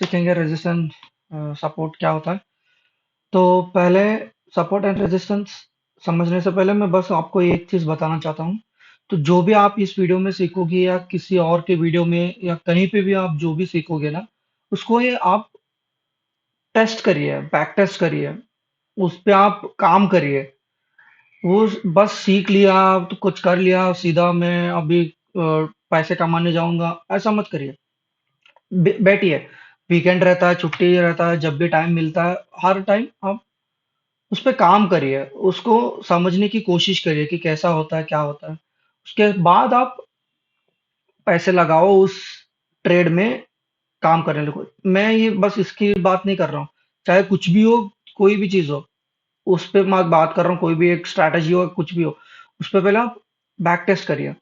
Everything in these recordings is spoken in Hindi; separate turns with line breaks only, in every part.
सीखेंगे रेजिस्टेंस सपोर्ट क्या होता है। तो पहले सपोर्ट एंड रेजिस्टेंस समझने से पहले मैं बस आपको एक चीज बताना चाहता हूँ। तो जो भी आप इस वीडियो में सीखोगे या किसी और के वीडियो में या कहीं पे भी आप जो भी सीखोगे ना, उसको ये आप टेस्ट करिए, बैक टेस्ट करिए, उस पे आप काम करिए। वो बस सीख लिया तो कुछ कर लिया सीधा मैं अभी पैसे कमाने जाऊंगा, ऐसा मत करिए। बैठिए, वीकेंड रहता है, छुट्टी रहता है, जब भी टाइम मिलता है हर टाइम आप उस पे काम करिए, उसको समझने की कोशिश करिए कि कैसा होता है, क्या होता है। उसके बाद आप पैसे लगाओ उस ट्रेड में, काम करने लगो। मैं ये बस इसकी बात नहीं कर रहा हूँ, चाहे कुछ भी हो, कोई भी चीज हो, उस पे मैं बात कर रहा हूँ। कोई भी एक स्ट्रैटेजी हो, कुछ भी हो, उस पे पहले आप बैक टेस्ट करिए।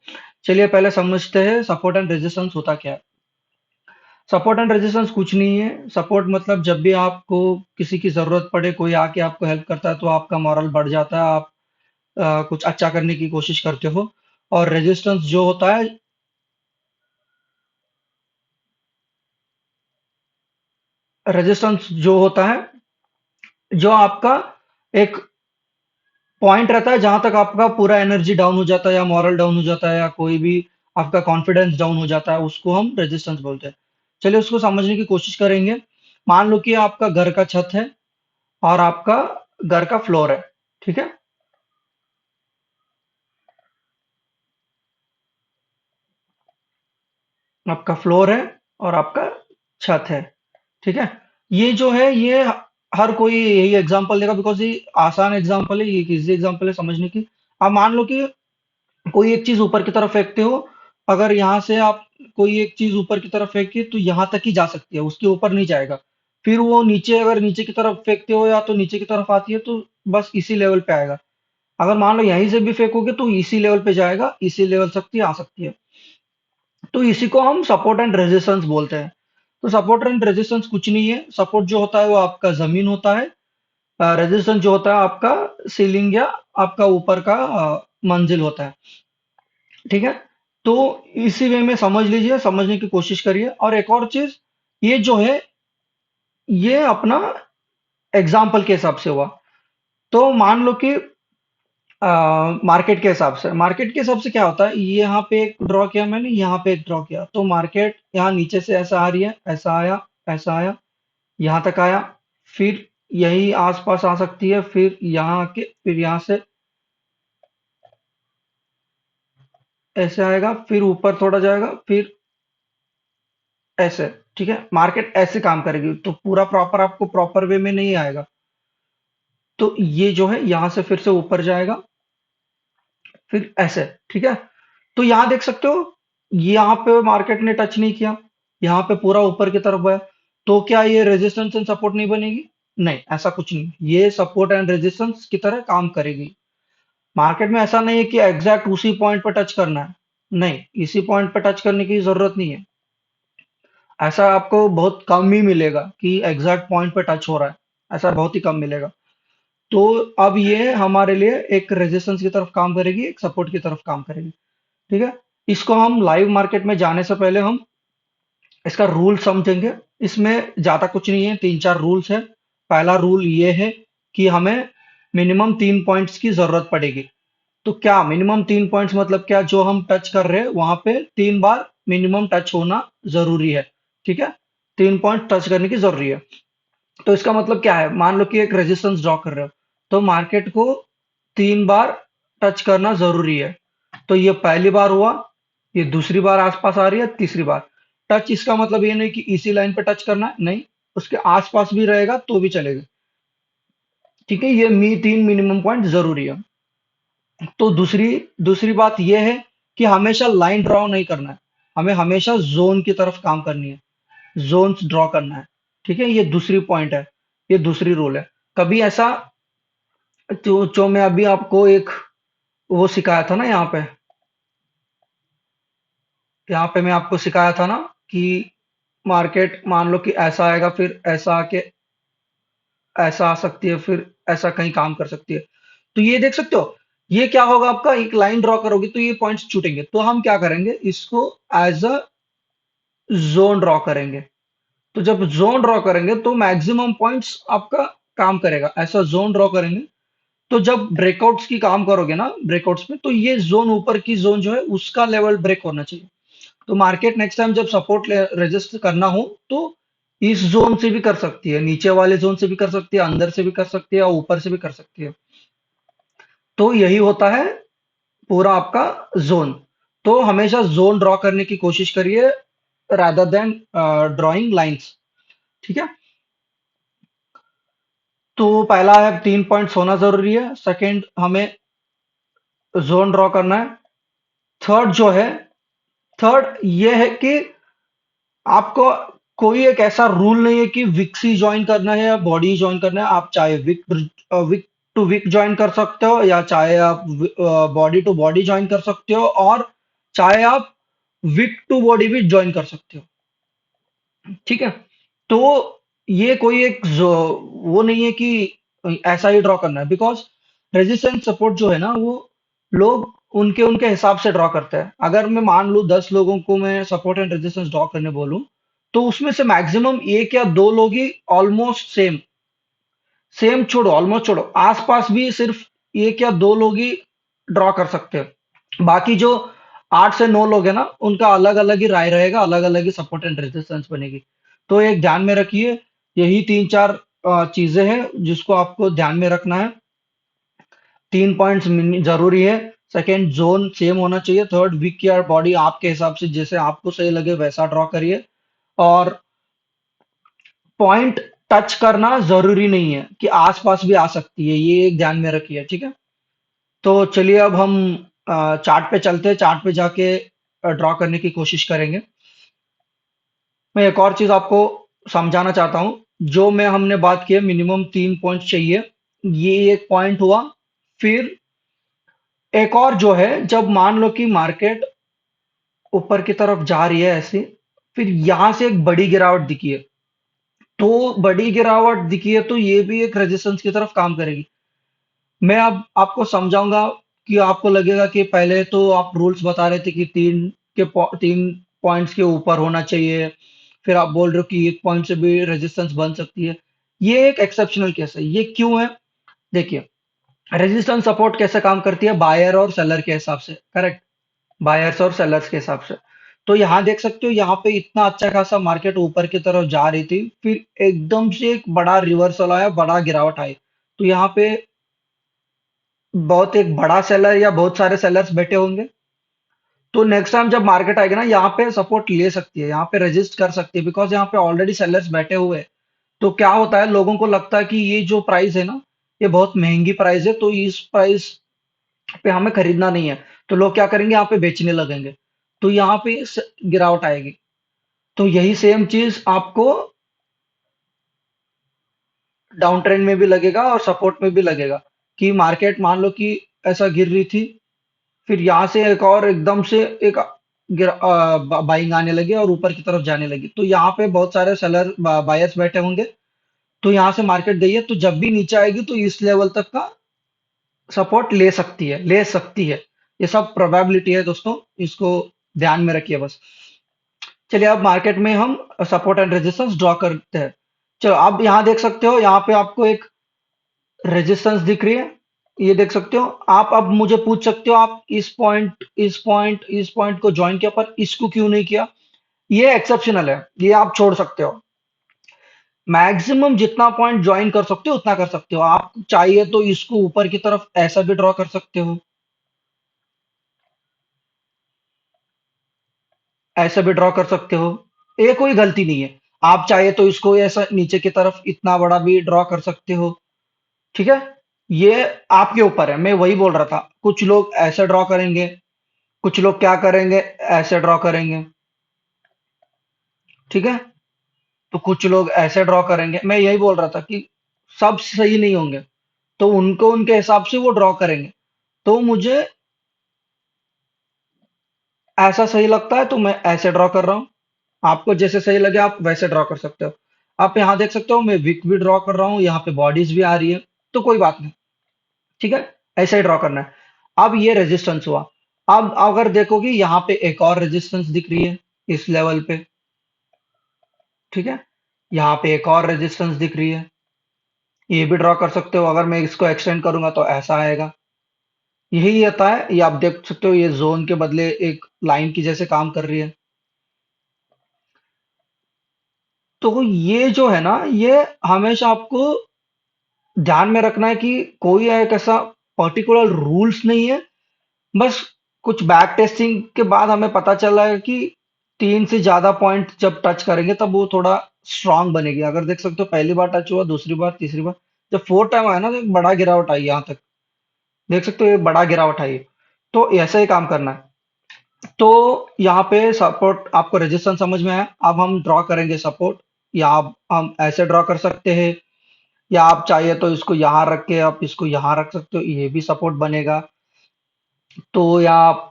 चलिए पहले समझते हैं सपोर्ट एंड रेजिस्टेंस होता क्या है। सपोर्ट एंड रेजिस्टेंस कुछ नहीं है। सपोर्ट मतलब जब भी आपको किसी की जरूरत पड़े, कोई आके आपको हेल्प करता है तो आपका मॉरल बढ़ जाता है, आप कुछ अच्छा करने की कोशिश करते हो। और रेजिस्टेंस जो होता है, रेजिस्टेंस जो होता है, जो आपका एक पॉइंट रहता है जहां तक आपका पूरा एनर्जी डाउन हो जाता है या मॉरल डाउन हो जाता है या कोई भी आपका कॉन्फिडेंस डाउन हो जाता है, उसको हम रेजिस्टेंस बोलते हैं। चलिए उसको समझने की कोशिश करेंगे। मान लो कि आपका घर का छत है और आपका घर का फ्लोर है, ठीक है। आपका फ्लोर है और आपका छत है, ठीक है। ये जो है ये हर कोई यही एग्जांपल देगा बिकॉज ये आसान एग्जांपल है, ये इजी एग्जांपल है समझने की। आप मान लो कि कोई एक चीज ऊपर की तरफ फेंकते हो। अगर यहाँ से आप कोई एक चीज ऊपर की तरफ फेंके तो यहाँ तक ही जा सकती है, उसके ऊपर नहीं जाएगा। फिर वो नीचे, अगर नीचे की तरफ फेंकते हो या तो नीचे की तरफ आती है तो बस इसी लेवल पे आएगा। अगर मान लो यहीं से भी फेंकोगे तो इसी लेवल पे जाएगा, इसी लेवल तक ही आ सकती है। तो इसी को हम सपोर्ट एंड रेजिस्टेंस बोलते हैं। तो सपोर्ट एंड रेजिस्टेंस कुछ नहीं है। सपोर्ट जो होता है वो आपका जमीन होता है, रेजिस्टेंस जो होता है आपका सीलिंग या आपका ऊपर का मंजिल होता है, ठीक है। तो इसी वे में समझ लीजिए, समझने की कोशिश करिए। और एक और चीज, ये जो है ये अपना एग्जाम्पल के हिसाब से हुआ। तो मान लो कि मार्केट के हिसाब से क्या होता है, ये यहाँ पे एक ड्रॉ किया मैंने, यहाँ पे एक ड्रॉ किया, तो मार्केट यहाँ नीचे से ऐसा आ रही है, ऐसा आया, ऐसा आया, यहाँ तक आया, फिर यही आसपास आ सकती है, फिर यहाँ आके फिर यहाँ से ऐसे आएगा, फिर ऊपर थोड़ा जाएगा, फिर ऐसे, ठीक है। मार्केट ऐसे काम करेगी तो पूरा प्रॉपर आपको प्रॉपर वे में नहीं आएगा। तो ये जो है यहाँ से फिर से ऊपर जाएगा, फिर ऐसे, ठीक है। तो यहाँ देख सकते हो, यहाँ पे मार्केट ने टच नहीं किया, यहाँ पे पूरा ऊपर की तरफ है। तो क्या ये रेजिस्टेंस एंड सपोर्ट नहीं बनेगी? नहीं, ऐसा कुछ नहीं, ये सपोर्ट एंड रेजिस्टेंस की तरह काम करेगी। मार्केट में ऐसा नहीं है कि एग्जैक्ट उसी पॉइंट पर टच करना है, नहीं, इसी पॉइंट पर टच करने की जरूरत नहीं है। ऐसा आपको बहुत कम ही मिलेगा कि एग्जैक्ट पॉइंट पर टच हो रहा है, ऐसा बहुत ही कम मिलेगा। तो अब ये हमारे लिए एक रेजिस्टेंस की तरफ काम करेगी, एक सपोर्ट की तरफ काम करेगी, ठीक है। इसको हम लाइव मार्केट में जाने से पहले हम इसका रूल समझेंगे। इसमें ज्यादा कुछ नहीं है, तीन चार रूल्स है। पहला रूल ये है कि हमें मिनिमम 3 पॉइंट्स की जरूरत पड़ेगी। तो क्या मिनिमम 3 पॉइंट्स मतलब क्या? जो हम टच कर रहे हैं वहां पे 3 बार मिनिमम टच होना जरूरी है, ठीक है। 3 पॉइंट टच करने की जरूरी है। तो इसका मतलब क्या है, मान लो कि एक रेजिस्टेंस ड्रॉ कर रहे हो, तो मार्केट को 3 बार टच करना जरूरी है। तो ये पहली बार हुआ, ये दूसरी बार आसपास आ रही है, तीसरी बार। टच इसका मतलब ये नहीं कि इसी लाइन पे टच करना है, नहीं, उसके आसपास भी रहेगा तो भी चलेगा, ठीक है। ये 3 मिनिमम पॉइंट जरूरी है। तो दूसरी दूसरी बात यह है कि हमेशा लाइन ड्रॉ नहीं करना है, हमें हमेशा जोन की तरफ काम करनी है, जोन्स ड्रॉ करना है, ठीक है। ये दूसरी पॉइंट है, ये दूसरी रूल है। कभी ऐसा, जो मैं अभी आपको एक वो सिखाया था ना, यहाँ पे मैं आपको सिखाया था ना कि मार्केट मान लो कि ऐसा आएगा, फिर ऐसा आके ऐसा आ सकती है, फिर ऐसा कहीं काम कर सकती है। तो ये देख सकते हो, ये क्या होगा, आपका एक लाइन ड्रॉ करोगे तो ये पॉइंट्स छूटेंगे। तो हम क्या करेंगे, इसको एज अ जोन ड्रॉ करेंगे, तो जब जोन ड्रॉ करेंगे तो मैक्सिमम पॉइंट्स आपका काम करेगा, ऐसा जोन ड्रॉ करेंगे। तो जब ब्रेकआउट्स की काम करोगे ना, ब्रेकआउट्स में, तो ये जोन ऊपर की जोन जो है उसका लेवल ब्रेक होना चाहिए। तो मार्केट नेक्स्ट टाइम जब सपोर्ट रजिस्ट करना हो तो इस जोन से भी कर सकती है, नीचे वाले जोन से भी कर सकती है, अंदर से भी कर सकती है और ऊपर से भी कर सकती है। तो यही होता है पूरा आपका जोन। तो हमेशा जोन ड्रॉ करने की कोशिश करिए रादर देन ड्राइंग लाइंस। ठीक है। तो पहला है 3 पॉइंट्स होना जरूरी है, सेकंड हमें जोन ड्रॉ करना है। थर्ड जो है, थर्ड ये है कि आपको कोई एक ऐसा रूल नहीं है कि विक्स ही ज्वाइन करना है या बॉडी ज्वाइन करना है। आप चाहे विक टू विक ज्वाइन कर सकते हो, या चाहे आप बॉडी टू बॉडी ज्वाइन कर सकते हो, और चाहे आप विक टू बॉडी भी ज्वाइन कर सकते हो। ठीक है। तो ये कोई एक वो नहीं है कि ऐसा ही ड्रॉ करना है, बिकॉज रेजिस्टेंस सपोर्ट जो है ना, वो लोग उनके उनके हिसाब से ड्रॉ करते हैं। अगर मैं मान लूं 10 लोगों को मैं सपोर्ट एंड रेजिस्टेंस ड्रॉ करने बोलूं, तो उसमें से मैक्सिमम एक या दो लोग ही ऑलमोस्ट सेम, सेम छोड़ो, ऑलमोस्ट छोड़ो, आसपास भी सिर्फ एक या दो लोग ही ड्रॉ कर सकते हैं। बाकी जो 8 से 9 लोग हैं ना, उनका अलग अलग ही राय रहेगा, अलग अलग ही सपोर्ट एंड रेजिस्टेंस बनेगी। तो एक ध्यान में रखिए, यही 3-4 चीजें हैं जिसको आपको ध्यान में रखना है। 3 पॉइंट्स जरूरी है। सेकेंड, जोन सेम होना चाहिए। थर्ड, वीक या बॉडी आपके हिसाब से जैसे आपको सही लगे वैसा ड्रॉ करिए। और पॉइंट टच करना जरूरी नहीं है कि आसपास भी आ सकती है, ये एक ध्यान में रखिए। ठीक है। तो चलिए अब हम चार्ट पे चलते हैं, चार्ट पे जाके ड्रॉ करने की कोशिश करेंगे। मैं एक और चीज आपको समझाना चाहता हूँ। जो मैं हमने बात की है मिनिमम 3 पॉइंट चाहिए, ये एक पॉइंट हुआ। फिर एक और जो है, जब मान लो कि मार्केट ऊपर की तरफ जा रही है ऐसे, फिर यहां से एक बड़ी गिरावट दिखी है, तो बड़ी गिरावट दिखी है तो ये भी एक रेजिस्टेंस की तरफ काम करेगी। मैं अब आपको समझाऊंगा कि आपको लगेगा कि पहले तो आप रूल्स बता रहे थे कि 3 पॉइंट्स के ऊपर होना चाहिए, फिर आप बोल रहे हो कि 1 पॉइंट से भी रेजिस्टेंस बन सकती है। ये एक एक्सेप्शनल केस है। ये क्यों है? देखिए, रेजिस्टेंस सपोर्ट कैसे काम करती है, बायर और सेलर के हिसाब से, करेक्ट, बायर्स और सेलर्स के हिसाब से। तो यहाँ देख सकते हो, यहाँ पे इतना अच्छा खासा मार्केट ऊपर की तरफ जा रही थी, फिर एकदम से एक बड़ा रिवर्सल आया, बड़ा गिरावट आई। तो यहाँ पे बहुत एक बड़ा सेलर या बहुत सारे सेलर्स बैठे होंगे। तो नेक्स्ट टाइम जब मार्केट आएगी ना, यहाँ पे सपोर्ट ले सकती है, यहाँ पे रेजिस्ट कर सकती है, बिकॉज यहाँ पे ऑलरेडी सेलर्स बैठे हुए हैं। तो क्या होता है, लोगों को लगता है कि ये जो प्राइस है ना, ये बहुत महंगी प्राइस है, तो इस प्राइस पे हमें खरीदना नहीं है। तो लोग क्या करेंगे, यहाँ पे बेचने लगेंगे। तो यहाँ पे गिरावट आएगी। तो यही सेम चीज आपको डाउन ट्रेंड में भी लगेगा और सपोर्ट में भी लगेगा। कि मार्केट मान लो कि ऐसा गिर रही थी, फिर यहाँ से एक और एकदम से एक बाइंग आने लगी और ऊपर की तरफ जाने लगी, तो यहाँ पे बहुत सारे सेलर बायर्स बैठे होंगे। तो यहाँ से मार्केट गई है, तो जब भी नीचे आएगी तो इस लेवल तक का सपोर्ट ले सकती है, ले सकती है। ये सब प्रोबेबिलिटी है दोस्तों, इसको ध्यान में रखिए बस। चलिए अब मार्केट में हम सपोर्ट एंड रेजिस्टेंस ड्रॉ करते हैं। चलो, आप यहाँ देख सकते हो, यहाँ पे आपको एक रेजिस्टेंस दिख रही है, ये देख सकते हो आप। अब मुझे पूछ सकते हो, आप इस पॉइंट को ज्वाइन किया पर इसको क्यों नहीं किया? ये एक्सेप्शनल है, ये आप छोड़ सकते हो। मैक्सिमम जितना पॉइंट ज्वाइन कर सकते हो उतना कर सकते हो। आप चाहिए तो इसको ऊपर की तरफ ऐसा भी ड्रॉ कर सकते हो, ऐसा भी ड्रॉ कर सकते हो। ये कोई गलती नहीं है। आप चाहे तो इसको ऐसा नीचे की तरफ इतना बड़ा भी ड्रॉ कर सकते हो। ठीक है। ये आपके ऊपर है, मैं वही बोल रहा था। कुछ लोग ऐसे ड्रॉ करेंगे, कुछ लोग क्या करेंगे, ऐसे ड्रॉ करेंगे। ठीक है। तो कुछ लोग ऐसे ड्रॉ करेंगे, मैं यही बोल रहा था कि सब सही नहीं होंगे, तो उनको उनके हिसाब से वो ड्रॉ करेंगे। तो मुझे ऐसा सही लगता है तो मैं ऐसे ड्रॉ कर रहा हूँ। आपको जैसे सही लगे आप वैसे ड्रॉ कर सकते हो। आप यहाँ देख सकते हो, मैं विक भी ड्रॉ कर रहा हूँ, यहाँ पे बॉडीज भी आ रही है। तो कोई बात नहीं। ठीक है। ऐसे ही ड्रॉ करना है। अब ये रेजिस्टेंस हुआ। अब अगर देखोगे यहाँ पे एक और रेजिस्टेंस दिख रही है, इस लेवल पे। ठीक है। यहाँ पे एक और रेजिस्टेंस दिख रही है, ये भी ड्रॉ कर सकते हो। अगर मैं इसको एक्सटेंड करूंगा तो ऐसा आएगा। यही आता है, ये आप देख सकते हो, ये जोन के बदले एक लाइन की जैसे काम कर रही है। तो ये जो है ना, ये हमेशा आपको ध्यान में रखना है कि कोई एक ऐसा पर्टिकुलर रूल्स नहीं है। बस कुछ बैक टेस्टिंग के बाद हमें पता चला है कि तीन से ज्यादा पॉइंट जब टच करेंगे तब वो थोड़ा स्ट्रांग बनेगी। अगर देख सकते हो पहली बार टच हुआ, दूसरी बार, तीसरी बार, जब फोर्थ टाइम आया ना तो एक बड़ा गिरावट आई यहाँ तक। देख सकते हो ये बड़ा गिरावट आई है। तो ऐसा ही काम करना है। तो यहाँ पे सपोर्ट आपको रेजिस्टेंस समझ में आया। अब हम ड्रॉ करेंगे सपोर्ट। या आप हम ऐसे ड्रॉ कर सकते हैं, या आप चाहिए तो इसको यहाँ रख के आप इसको यहाँ रख सकते हो, ये भी सपोर्ट बनेगा। तो या आप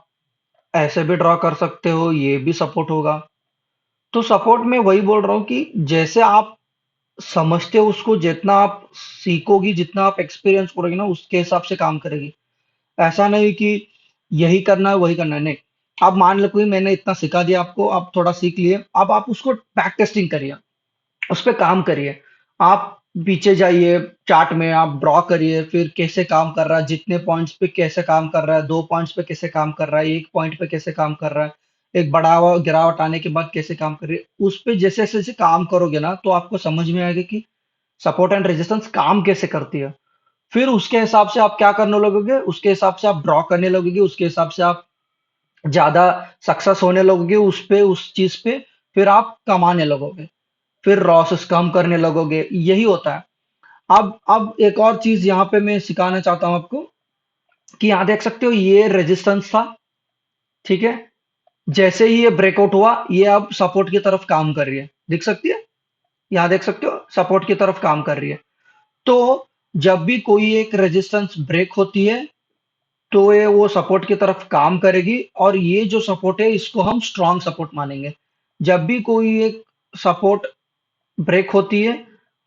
ऐसे भी ड्रॉ कर सकते हो, ये भी सपोर्ट होगा। तो सपोर्ट में वही बोल रहा हूँ कि जैसे आप समझते हो उसको, जितना आप सीखोगी, जितना आप एक्सपीरियंस करोगे ना, उसके हिसाब से काम करेगी। ऐसा नहीं कि यही करना है वही करना है, नहीं। अब मान लो कोई मैंने इतना सिखा दिया आपको, आप थोड़ा सीख लिए, अब आप उसको बैक टेस्टिंग करिए, उस पे काम करिए। आप पीछे जाइए, चार्ट में आप ड्रॉ करिए, फिर कैसे काम कर रहा है, जितने पॉइंट्स पे कैसे काम कर रहा है, 2 पॉइंट्स पे कैसे काम कर रहा है, एक पॉइंट पे कैसे काम कर रहा है, एक बड़ा हुआ गिरावट आने के बाद कैसे काम कर रही है। उस पे जैसे जैसे जैसे काम करोगे ना, तो आपको समझ में आएगा कि सपोर्ट एंड रेजिस्टेंस काम कैसे करती है। फिर उसके हिसाब से आप क्या करने लगोगे, उसके हिसाब से आप ड्रॉ करने लगोगे, उसके हिसाब से आप ज्यादा सक्सेस होने लगोगे उस पे, उस चीज पे। फिर आप कमाने लगोगे, फिर लॉसेस कम करने लगोगे। यही होता है। अब एक और चीज यहाँ पे मैं सिखाना चाहता हूँ आपको, कि यहाँ देख सकते हो ये रेजिस्टेंस था, ठीक है। जैसे ही ये ब्रेकआउट हुआ, ये अब सपोर्ट की तरफ काम कर रही है, दिख सकती है। यहाँ देख सकते हो सपोर्ट की तरफ काम कर रही है। तो जब भी कोई एक रेजिस्टेंस ब्रेक होती है, तो ये वो सपोर्ट की तरफ काम करेगी, और ये जो सपोर्ट है इसको हम स्ट्रॉन्ग सपोर्ट मानेंगे। जब भी कोई एक सपोर्ट ब्रेक होती है,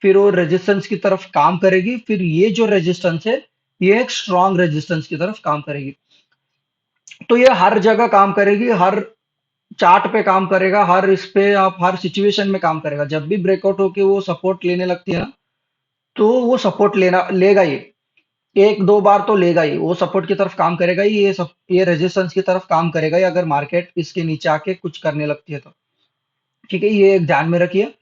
फिर वो रेजिस्टेंस की तरफ काम करेगी, फिर ये जो रेजिस्टेंस है, ये एक स्ट्रॉन्ग रेजिस्टेंस की तरफ काम करेगी। तो ये हर जगह काम करेगी, हर चार्ट पे काम करेगा, हर इस पे आप हर सिचुएशन में काम करेगा। जब भी ब्रेकआउट होके वो सपोर्ट लेने लगती है ना, तो वो सपोर्ट लेना लेगा ही। एक दो बार तो लेगा ही, वो सपोर्ट की तरफ काम करेगा ही, ये रेजिस्टेंस की तरफ काम करेगा ही, अगर मार्केट इसके नीचे आके कुछ करने लगती है तो। ठीक है, ये एक ध्यान में रखिए।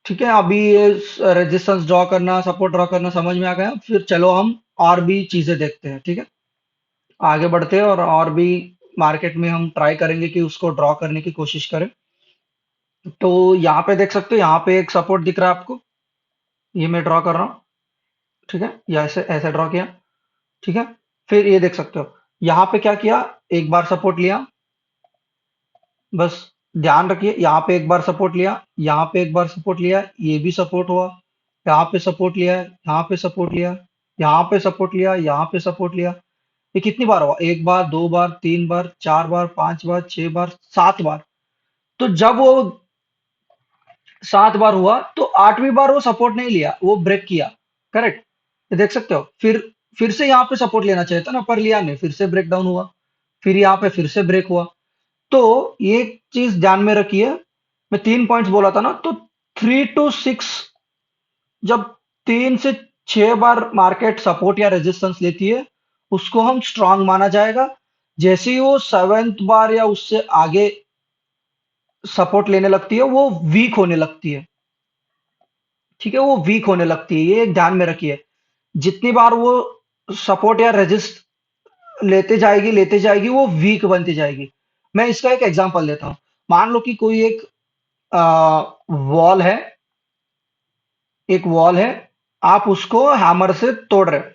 ठीक है, अभी ये रेजिस्टेंस ड्रॉ करना, सपोर्ट ड्रॉ करना समझ में आ गया। फिर चलो हम और भी चीजें देखते हैं, ठीक है। आगे बढ़ते हैं, और भी मार्केट में हम ट्राई करेंगे कि उसको ड्रॉ करने की कोशिश करें। तो यहाँ पे देख सकते हो, यहाँ पे एक सपोर्ट दिख रहा है आपको, ये मैं ड्रॉ कर रहा हूँ, ठीक है। या ऐसे ऐसे ड्रॉ किया, ठीक है। फिर ये देख सकते हो, यहाँ पे क्या किया, एक बार सपोर्ट लिया, बस ध्यान रखिए, यहाँ पे एक बार सपोर्ट लिया, यहाँ पे एक बार सपोर्ट लिया, ये भी सपोर्ट हुआ, यहाँ पे सपोर्ट लिया, यहाँ पे सपोर्ट लिया, यहाँ पे सपोर्ट लिया, यहाँ पे सपोर्ट लिया। ये कितनी बार हुआ, एक बार, दो बार, तीन बार, चार बार, पांच बार, छह बार, 7 बार। तो जब वो 7 बार हुआ, तो 8वीं बार वो सपोर्ट नहीं लिया, वो ब्रेक किया। करेक्ट, ये देख सकते हो। फिर से यहाँ पे सपोर्ट लेना चाहिए था ना, पर लिया नहीं, फिर से ब्रेक डाउन हुआ, फिर यहाँ पे फिर से ब्रेक हुआ। तो ये चीज ध्यान में रखिए, मैं 3 पॉइंट्स बोला था ना, तो 3 to 6, जब 3 से 6 बार मार्केट सपोर्ट या रेजिस्टेंस लेती है, उसको हम स्ट्रांग माना जाएगा। जैसे ही वो 7th बार या उससे आगे सपोर्ट लेने लगती है, वो वीक होने लगती है। ठीक है, वो वीक होने लगती है, ये एक ध्यान में रखिए। जितनी बार वो सपोर्ट या रेजिस्ट लेते जाएगी, वो वीक बनती जाएगी। मैं इसका एक एग्जांपल देता हूँ। मान लो कि कोई एक वॉल है, एक वॉल है, आप उसको हैमर से तोड़ रहे हो।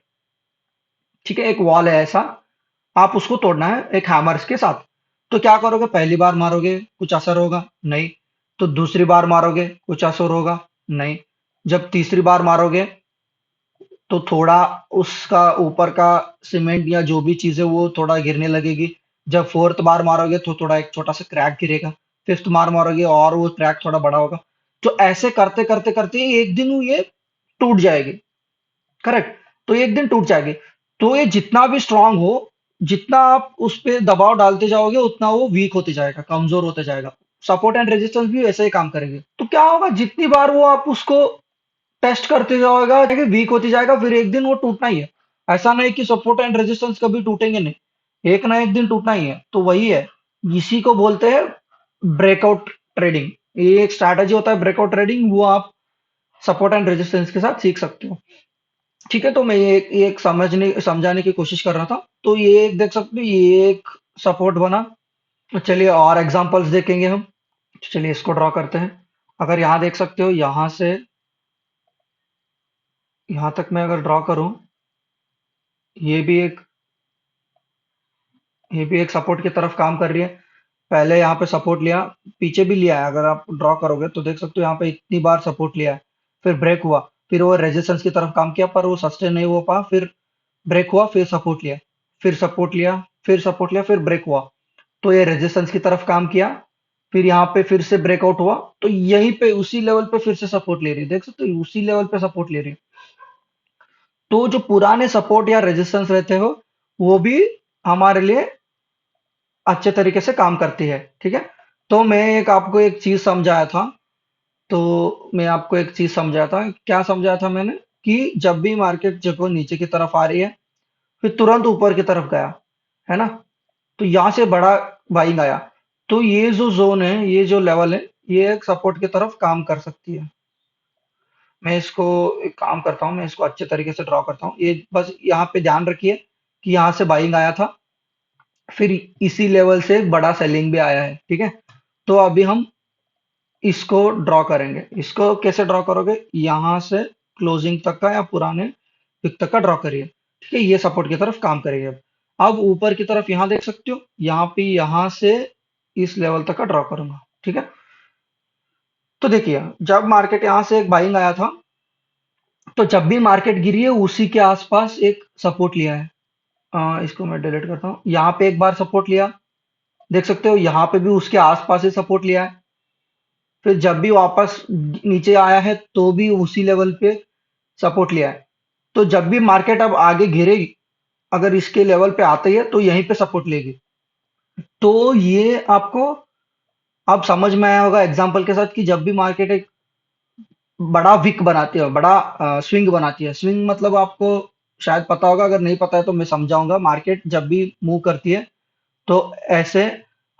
ठीक है, एक वॉल है ऐसा, आप उसको तोड़ना है एक हैमर के साथ। तो क्या करोगे, पहली बार मारोगे कुछ असर होगा नहीं, तो दूसरी बार मारोगे कुछ असर होगा नहीं, जब तीसरी बार मारोगे तो थोड़ा उसका ऊपर का सीमेंट या जो भी चीज है वो थोड़ा गिरने लगेगी। जब फोर्थ बार मारोगे तो थोड़ा एक छोटा सा क्रैक गिरेगा। फिफ्थ बार मारोगे और वो क्रैक थोड़ा बड़ा होगा। तो ऐसे करते करते करते एक दिन ये टूट जाएगी। करेक्ट, तो एक दिन टूट जाएगी। तो ये जितना भी स्ट्रांग हो, जितना आप उस पे दबाव डालते जाओगे, उतना वो वीक होते जाएगा, कमजोर होते जाएगा। सपोर्ट एंड रेजिस्टेंस भी वैसे ही काम करेंगे। तो क्या होगा, जितनी बार वो आप उसको टेस्ट करते जाओगे वीक होती जाएगा, फिर एक दिन वो टूटना ही है। ऐसा नहीं कि सपोर्ट एंड रेजिस्टेंस कभी टूटेंगे नहीं, एक ना एक दिन टूटना ही है। तो वही है, इसी को बोलते हैं ब्रेकआउट ट्रेडिंग। ये एक स्ट्रैटेजी होता है ब्रेकआउट ट्रेडिंग, वो आप सपोर्ट एंड रेजिस्टेंस के साथ सीख सकते हो। ठीक है, तो मैं ये एक समझाने की कोशिश कर रहा था। तो ये एक देख सकते हो, ये एक सपोर्ट बना। तो चलिए और एग्जांपल्स देखेंगे हम। चलिए इसको ड्रॉ करते हैं। अगर यहाँ देख सकते हो, यहाँ से यहाँ तक मैं अगर ड्रॉ करूं, ये भी एक ये भी एक सपोर्ट की तरफ काम कर रही है। पहले यहाँ पे सपोर्ट लिया, पीछे भी लिया है। अगर आप ड्रॉ करोगे तो देख सकते हो यहाँ पे इतनी बार सपोर्ट लिया है, फिर ब्रेक हुआ, फिर वो रेजिस्टेंस की तरफ काम किया, पर वो सस्टेन नहीं हो पाया, फिर ब्रेक हुआ, फिर सपोर्ट लिया, फिर सपोर्ट लिया, फिर सपोर्ट लिया, फिर ब्रेक हुआ। तो ये रेजिस्टेंस की तरफ काम किया, फिर यहाँ पे फिर से ब्रेकआउट हुआ, तो यहीं पे उसी लेवल पे फिर से सपोर्ट ले रही है। देख सकते हो, उसी लेवल पे सपोर्ट ले रही है। तो जो पुराने सपोर्ट या रेजिस्टेंस रहते हो, वो भी हमारे लिए अच्छे तरीके से काम करती है। ठीक है, तो मैं एक आपको एक चीज समझाया था। तो मैं आपको एक चीज समझाया था, क्या समझाया था मैंने, कि जब भी मार्केट जब वो नीचे की तरफ आ रही है, फिर तुरंत ऊपर की तरफ गया, है ना, तो यहाँ से बड़ा बाइंग आया, तो ये जो जोन है, ये जो लेवल है, ये एक सपोर्ट की तरफ काम कर सकती है। मैं इसको एक काम करता हूँ, मैं इसको अच्छे तरीके से ड्रॉ करता हूँ। ये बस यहाँ पे ध्यान रखिए कि यहाँ से बाइंग आया था, फिर इसी लेवल से एक बड़ा सेलिंग भी आया है। ठीक है, तो अभी हम इसको ड्रॉ करेंगे। इसको कैसे ड्रॉ करोगे, यहाँ से क्लोजिंग तक का या पुराने पिक तक का ड्रॉ करिए। ठीक है, ये सपोर्ट की तरफ काम करेगी। अब ऊपर की तरफ यहाँ देख सकते हो, यहाँ पे यहाँ से इस लेवल तक का ड्रॉ करूंगा। ठीक है, तो देखिए, जब मार्केट यहाँ से एक बाइंग आया था, तो जब भी मार्केट गिरी है, उसी के आसपास एक सपोर्ट लिया है। इसको मैं डिलीट करता हूँ। यहाँ पे एक बार सपोर्ट लिया, देख सकते हो, यहाँ पे भी उसके आसपास ही सपोर्ट लिया है। फिर जब भी वापस नीचे आया है, तो भी उसी लेवल पे सपोर्ट लिया है। तो जब भी मार्केट अब आगे गिरेगी, अगर इसके लेवल पे आती है, तो यहीं पे सपोर्ट लेगी। तो ये आपको अब समझ में आया होगा एग्जांपल के साथ, कि जब भी मार्केट एक बड़ा विक बनाती है, बड़ा स्विंग बनाती है। स्विंग मतलब आपको शायद पता होगा, अगर नहीं पता है तो मैं समझाऊंगा। मार्केट जब भी मूव करती है, तो ऐसे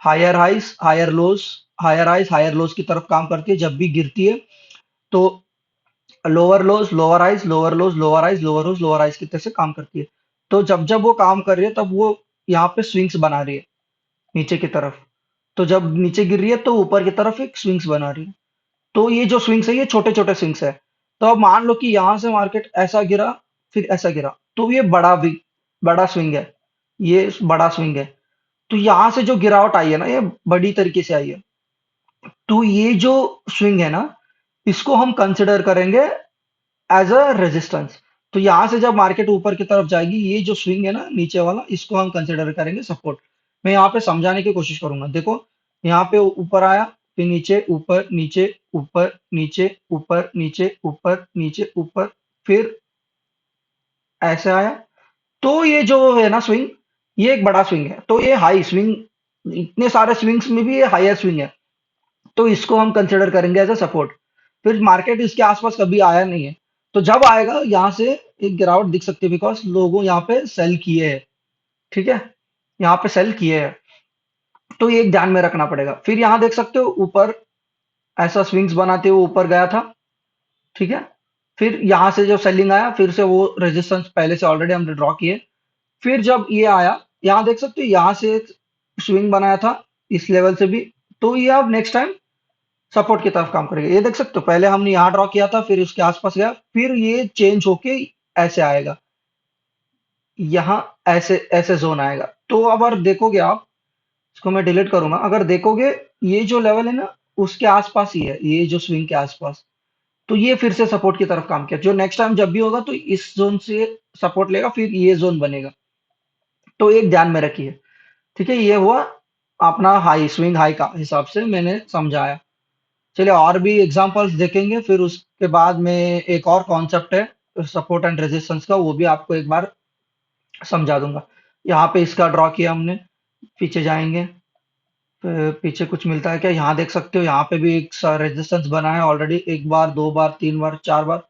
higher highs higher lows, higher highs higher lows की तरफ काम करती है। जब भी गिरती है, तो lower lows lower highs lower lows lower highs lower lows lower highs की तरह से काम करती है। तो जब जब वो काम कर रही है, तब वो यहाँ पे स्विंग्स बना रही है नीचे की तरफ। तो जब नीचे गिर रही है, तो ऊपर की तरफ एक स्विंग्स बना रही है। तो ये जो स्विंग्स है, ये छोटे छोटे स्विंग्स है। तो अब मान लो कि यहाँ से मार्केट ऐसा गिरा, फिर ऐसा गिरा, तो ये बड़ा स्विंग है, ये बड़ा स्विंग है। तो यहाँ से जो गिरावट आई है ना, ये बड़ी तरीके से आई है। तो ये जो स्विंग है ना, इसको हम कंसिडर करेंगे एज अ रेजिस्टेंस। तो यहाँ से जब मार्केट ऊपर की तरफ जाएगी, ये जो स्विंग है ना नीचे वाला, इसको हम कंसिडर करेंगे सपोर्ट। मैं यहाँ पे समझाने की कोशिश करूंगा। देखो, यहाँ पे ऊपर आया, फिर नीचे ऊपर नीचे ऊपर नीचे ऊपर नीचे ऊपर नीचे ऊपर, फिर ऐसे आया। तो ये जो है ना स्विंग, ये एक बड़ा स्विंग है। तो ये हाई स्विंग, इतने सारे स्विंग्स में भी ये हायर स्विंग है। तो इसको हम कंसिडर करेंगे एज अ सपोर्ट। फिर मार्केट इसके आसपास कभी आया नहीं है, तो जब आएगा, यहाँ से एक गिरावट दिख सकती है, बिकॉज लोगों यहाँ पे सेल किए हैं। ठीक है, यहाँ पे सेल किए हैं। तो ये एक ध्यान में रखना पड़ेगा। फिर यहाँ देख सकते हो, ऊपर ऐसा स्विंग्स बनाते हुए ऊपर गया था। ठीक है, फिर यहाँ से जो सेलिंग आया, फिर से वो रेजिस्टेंस पहले से ऑलरेडी हमने ड्रॉ किए। फिर जब ये आया, यहाँ देख सकते हो, यहाँ से एक स्विंग बनाया था, इस लेवल से भी। तो ये अब नेक्स्ट टाइम सपोर्ट की तरफ काम करेगा। ये देख सकते हो, पहले हमने यहाँ ड्रॉ किया था, फिर उसके आसपास गया, फिर ये चेंज होके ऐसे आएगा, यहाँ ऐसे ऐसे जोन आएगा। तो अब अगर देखोगे आप, इसको मैं डिलीट करूंगा, अगर देखोगे, ये जो लेवल है ना, उसके आसपास ही है, ये जो स्विंग के आसपास। तो ये फिर से सपोर्ट की तरफ काम किया। जो नेक्स्ट टाइम जब भी होगा, तो इस जोन से सपोर्ट लेगा, फिर ये जोन बनेगा। तो एक ध्यान में रखिए। ठीक है, ये हुआ अपना हाई स्विंग, हाई का हिसाब से मैंने समझाया। चलिए और भी एग्जांपल्स देखेंगे, फिर उसके बाद में एक और कॉन्सेप्ट है सपोर्ट एंड रेजिस्टेंस का, वो भी आपको एक बार समझा दूंगा। यहाँ पे इसका ड्रॉ किया हमने, पीछे जाएंगे, पीछे कुछ मिलता है क्या? यहाँ देख सकते हो, यहाँ पे भी एक रेजिस्टेंस बना है ऑलरेडी, एक बार, दो बार, तीन बार, चार बार।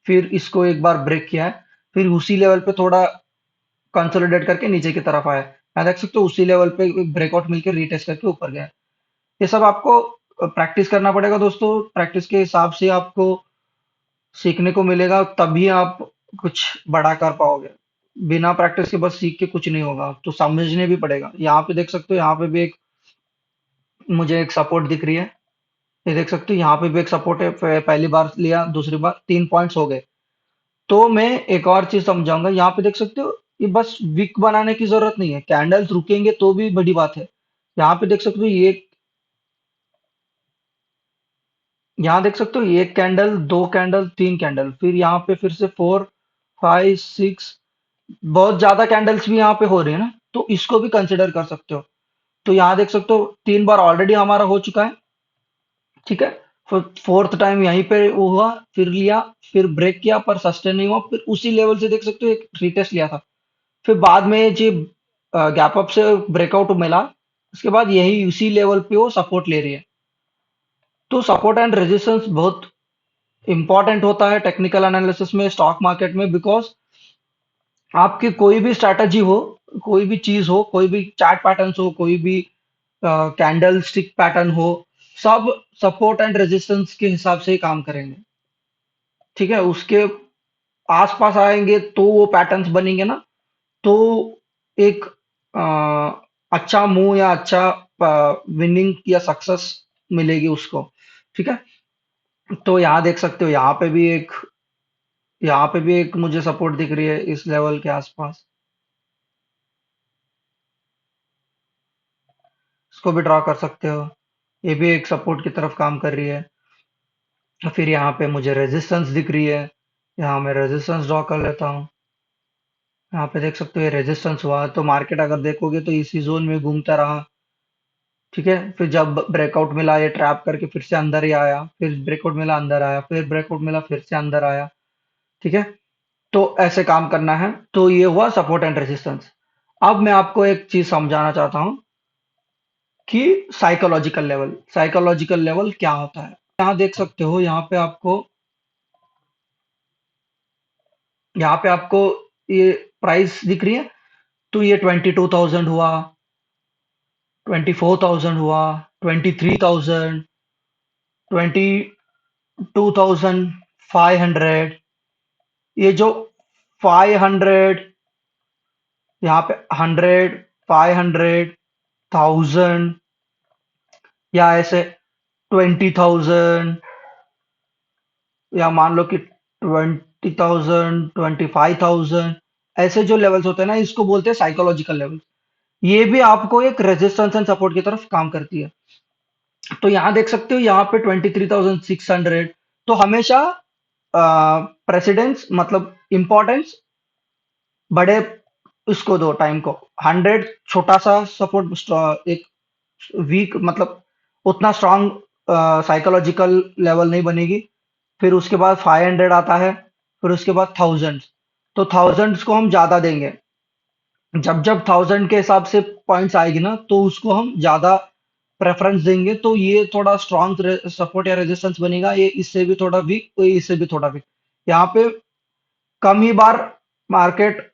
फिर इसको एक बार ब्रेक किया है। फिर उसी लेवल पे थोड़ा कंसोलिडेट करके नीचे की तरफ आया। यहाँ देख सकते हो उसी लेवल पे ब्रेकआउट मिलकर रीटेस्ट करके ऊपर गया। ये सब आपको प्रैक्टिस करना पड़ेगा दोस्तों। प्रैक्टिस के हिसाब से आपको सीखने को मिलेगा, तभी आप कुछ बड़ा कर पाओगे। बिना प्रैक्टिस के बस सीख के कुछ नहीं होगा, तो समझने भी पड़ेगा। यहाँ पे देख सकते हो, यहाँ पे भी एक मुझे एक सपोर्ट दिख रही है। ये देख सकते हो, यहाँ पे भी एक सपोर्ट है। पहली बार लिया, दूसरी बार, 3 पॉइंट्स हो गए। तो मैं एक और चीज समझाऊंगा। यहाँ पे देख सकते हो, ये बस विक बनाने की जरूरत नहीं है, कैंडल्स रुकेंगे तो भी बड़ी बात है। यहाँ पे देख सकते हो, ये यहाँ देख सकते हो, एक कैंडल, दो कैंडल, तीन कैंडल, फिर यहाँ पे फिर से 4, 5, 6, बहुत ज्यादा कैंडल्स भी यहाँ पे हो रही है ना, तो इसको भी कंसिडर कर सकते हो। तो यहाँ देख सकते हो, 3 बार ऑलरेडी हमारा हो चुका है। ठीक है। फिर फोर्थ टाइम यहीं पे वो हुआ, फिर लिया, फिर ब्रेक किया पर सस्टेन नहीं हुआ, फिर उसी लेवल से देख सकते हो एक रिटेस्ट लिया था। फिर बाद में जी गैप अप से ब्रेकआउट मिला। उसके बाद यही उसी लेवल पे वो सपोर्ट ले रही है। तो सपोर्ट एंड रेजिस्टेंस बहुत इंपॉर्टेंट होता है टेक्निकल एनालिसिस में, स्टॉक मार्केट में, बिकॉज आपकी कोई भी स्ट्रैटेजी हो, कोई भी चीज हो, कोई भी चार्ट पैटर्न हो, कोई भी कैंडल स्टिक पैटर्न हो, सब सपोर्ट एंड रेजिस्टेंस के हिसाब से ही काम करेंगे। ठीक है। उसके आसपास आएंगे तो वो पैटर्न्स बनेंगे ना, तो एक अ, अच्छा मूव या अच्छा विनिंग या सक्सेस मिलेगी उसको। ठीक है। तो यहाँ देख सकते हो, यहाँ पे भी एक मुझे सपोर्ट दिख रही है इस लेवल के आसपास। इसको भी ड्रॉ कर सकते हो। ये भी एक सपोर्ट की तरफ काम कर रही है। फिर यहाँ पे मुझे रेजिस्टेंस दिख रही है। यहाँ मैं रेजिस्टेंस ड्रॉ कर लेता हूँ। यहाँ पे देख सकते हो, ये रेजिस्टेंस हुआ तो मार्केट अगर देखोगे तो इसी जोन में घूमता रहा। ठीक है। फिर जब ब्रेकआउट मिला, ये ट्रैप करके फिर से अंदर ही आया, फिर ब्रेकआउट मिला, अंदर आया, फिर ब्रेकआउट मिला, फिर से अंदर आया। ठीक है। तो ऐसे काम करना है। तो ये हुआ सपोर्ट एंड रेजिस्टेंस। अब मैं आपको एक चीज समझाना चाहता हूँ कि साइकोलॉजिकल लेवल क्या होता है। यहाँ देख सकते हो, यहाँ पे आपको ये प्राइस दिख रही है। तो ये 22,000 हुआ, 24,000 हुआ, 23,000, 22,500। ये जो 500, यहाँ पे 100, 500, 1000, या ऐसे 20,000, या मान लो कि 20,000, 25,000, ऐसे जो लेवल्स होते हैं ना, इसको बोलते हैं साइकोलॉजिकल लेवल। ये भी आपको एक रेजिस्टेंस एंड सपोर्ट की तरफ काम करती है। तो यहाँ देख सकते हो, यहाँ पे 23,600। तो हमेशा प्रेसिडेंस मतलब इंपॉर्टेंस बड़े इसको दो टाइम को। 100 छोटा सा सपोर्ट, एक वीक मतलब उतना स्ट्रांग साइकोलॉजिकल लेवल नहीं बनेगी। फिर उसके बाद 500 आता है, फिर उसके बाद थाउजेंड। तो थाउजेंड्स को हम ज्यादा देंगे। जब जब थाउजेंड के हिसाब से पॉइंट्स आएगी ना, तो उसको हम ज्यादा प्रेफरेंस देंगे। तो ये थोड़ा स्ट्रांग सपोर्ट या रेजिस्टेंस बनेगा। ये इससे भी थोड़ा वीक, तो ये इससे भी थोड़ा वीक। यहाँ पे कम ही बार मार्केट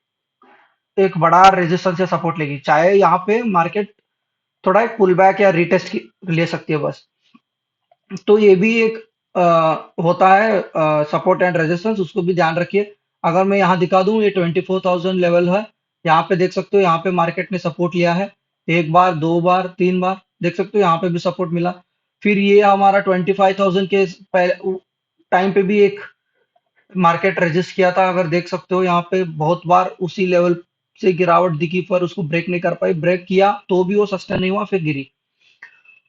एक बड़ा रेजिस्टेंस या सपोर्ट लेगी, चाहे यहाँ पे मार्केट थोड़ा एक पुल बैक या रिटेस्ट ले सकती है बस। तो ये भी एक होता है सपोर्ट एंड रेजिस्टेंस, उसको भी ध्यान रखिए। अगर मैं यहाँ दिखा दूं, ये 24,000 लेवल है। यहाँ पे देख सकते हो, यहाँ पे मार्केट ने सपोर्ट लिया है, एक बार, दो बार, तीन बार। देख सकते हो यहाँ पे भी सपोर्ट मिला। फिर ये हमारा 25,000 के टाइम पे भी एक मार्केट रजिस्ट किया था। अगर देख सकते हो, यहाँ पे बहुत बार उसी लेवल से गिरावट दिखी, पर उसको ब्रेक नहीं कर पाई। ब्रेक किया तो भी वो सस्टेन नहीं हुआ, फिर गिरी।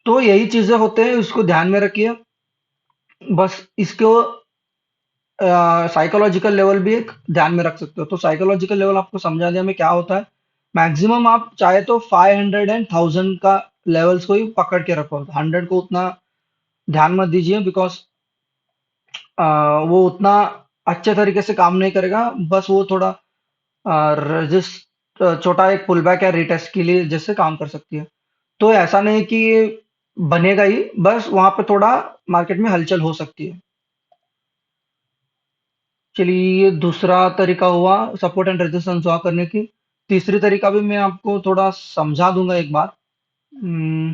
तो यही चीजें होते हैं, उसको ध्यान में रखिए। बस इसको साइकोलॉजिकल लेवल भी एक ध्यान में रख सकते हो। तो साइकोलॉजिकल लेवल आपको समझा दिया मैं क्या होता है। मैक्सिमम आप चाहे तो 500 एंड 1000 का लेवल्स को ही पकड़ के रखो। 100 को उतना ध्यान मत दीजिए, बिकॉज वो उतना अच्छे तरीके से काम नहीं करेगा। बस वो थोड़ा रजिस्ट छोटा एक पुल बैक या रिटेस्ट के लिए जैसे काम कर सकती है। तो ऐसा नहीं कि ये बनेगा ही, बस वहां पे थोड़ा मार्केट में हलचल हो सकती है। चलिए, ये दूसरा तरीका हुआ सपोर्ट एंड रेजिस्टेंस ड्रॉ करने की। तीसरी तरीका भी मैं आपको थोड़ा समझा दूंगा एक बार। हम्म,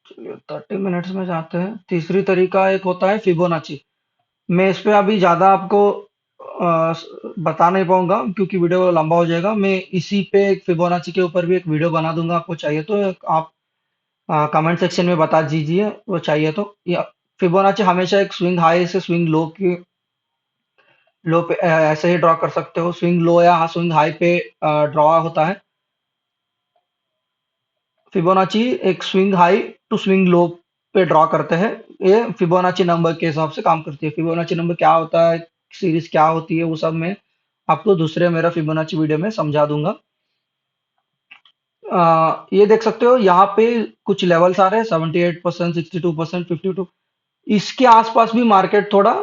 चलिए 30 मिनट्स में जाते हैं। तीसरी तरीका एक होता है फिबोनाची। मैं इस पे अभी ज्यादा आपको बता नहीं पाऊंगा क्योंकि वीडियो लंबा हो जाएगा। मैं इसी पे एक फिबोनाची के ऊपर भी एक वीडियो बना दूंगा, आपको चाहिए तो आप कमेंट सेक्शन में बता दीजिए वो चाहिए तो। या फिबोनाची हमेशा एक स्विंग हाई से स्विंग लो की लो पे ऐसे ही ड्रॉ कर सकते हो। स्विंग लो या स्विंग हाई पे ड्रॉ होता है। फिबोनाची एक swing high to swing low पे ड्रॉ करते हैं। ये फिबोनाची नंबर के हिसाब से काम करती है। फिबोनाची नंबर क्या होता है, सीरीज क्या होती है, वो सब मैं आपको दूसरे मेरा फिबोनाची वीडियो में समझा दूंगा। ये देख सकते हो यहाँ पे कुछ लेवल्स आ रहे हैं, 78%, 62%, 52। इसके आसपास भी मार्केट थोड़ा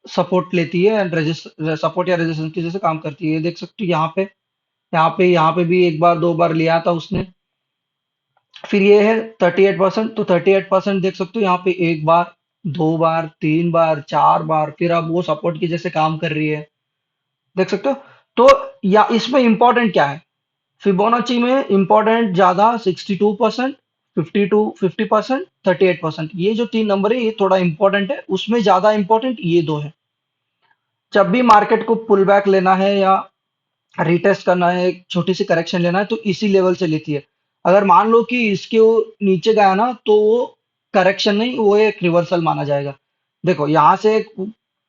सपोर्ट लेती है एंड सपोर्ट या रेजिस्टेंस की जैसे काम करती है। ये देख सकते हो यहाँ पे भी एक बार दो बार लिया था उसने। फिर ये है 38%, तो 38% देख सकते हो यहाँ पे एक बार, दो बार, तीन बार, चार बार, फिर अब वो सपोर्ट की जैसे काम कर रही है। देख सकते हो। तो या इसमें इंपॉर्टेंट क्या है, फिबोनाची में इंपॉर्टेंट ज्यादा 62%, 50% 38%, ये जो तीन नंबर है ये थोड़ा इंपॉर्टेंट है। उसमें ज्यादा इंपॉर्टेंट ये दो है। जब भी मार्केट को पुल बैक लेना है या रिटेस्ट करना है, एक छोटी सी करेक्शन लेना है, तो इसी लेवल से लेती है। अगर मान लो कि इसके वो नीचे गया ना, तो वो करेक्शन नहीं, वो एक रिवर्सल माना जाएगा। देखो यहाँ से एक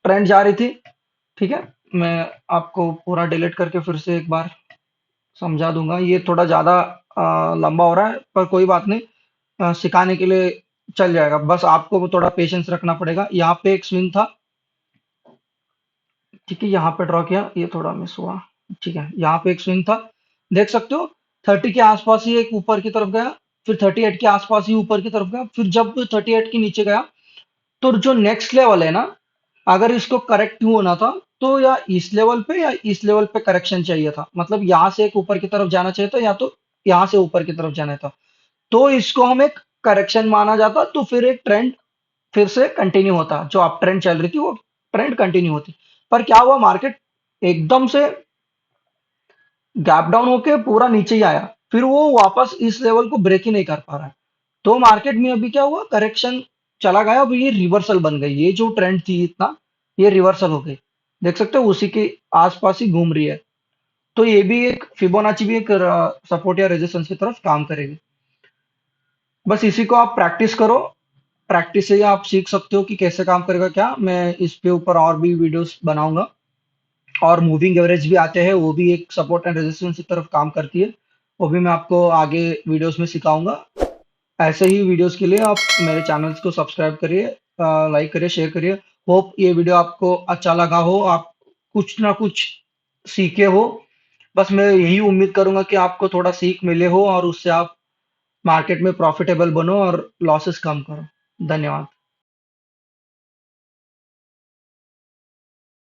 ट्रेंड जा रही थी, ठीक है। मैं आपको पूरा डिलीट करके फिर से एक बार समझा दूंगा। ये थोड़ा ज्यादा लंबा हो रहा है पर कोई बात नहीं, सिखाने के लिए चल जाएगा। बस आपको थोड़ा पेशेंस रखना पड़ेगा। यहाँ पे एक स्विंग था, ठीक है, यहाँ पे ड्रॉ किया, ये थोड़ा मिस हुआ। ठीक है, यहाँ पे एक स्विंग था, देख सकते हो। 30 के आसपास ही एक ऊपर की तरफ गया, फिर 38 के आसपास ही ऊपर की तरफ गया, फिर जब 38 के नीचे गया, तो जो नेक्स्ट लेवल है ना, अगर इसको करेक्ट होना था तो या इस लेवल पे या इस लेवल पे करेक्शन चाहिए था। मतलब यहाँ से एक ऊपर की तरफ जाना चाहिए था या तो यहाँ से ऊपर की तरफ जाना था। तो इसको हम एक करेक्शन माना जाता, तो फिर एक ट्रेंड फिर से कंटिन्यू होता। जो अप ट्रेंड चल रही थी वो ट्रेंड कंटिन्यू होती। पर क्या हुआ, मार्केट एकदम से गैप डाउन होके पूरा नीचे ही आया, फिर वो वापस इस लेवल को ब्रेक ही नहीं कर पा रहा है। तो मार्केट में अभी क्या हुआ, करेक्शन चला गया, अब ये रिवर्सल बन गई। ये जो ट्रेंड थी इतना, ये रिवर्सल हो गई। देख सकते हो उसी के आसपास ही घूम रही है। तो ये भी एक फिबोनाची भी एक सपोर्ट या रेजिस्टेंस की तरफ काम करेगी। बस इसी को आप प्रैक्टिस करो। प्रैक्टिस से ही आप सीख सकते हो कि कैसे काम करेगा क्या। मैं इस पे ऊपर और भी वीडियोस बनाऊंगा। और मूविंग एवरेज भी आते हैं, वो भी एक सपोर्ट एंड रेजिस्टेंस की तरफ काम करती है। वो भी मैं आपको आगे वीडियोस में सिखाऊंगा। ऐसे ही वीडियोस के लिए आप मेरे चैनल्स को सब्सक्राइब करिए, लाइक करिए, शेयर करिए। होप ये वीडियो आपको अच्छा लगा हो, आप कुछ ना कुछ सीखे हो। बस मैं यही उम्मीद करूंगा कि आपको थोड़ा सीख मिले हो और उससे आप मार्केट में प्रॉफिटेबल बनो और लॉसेस कम करो। धन्यवाद।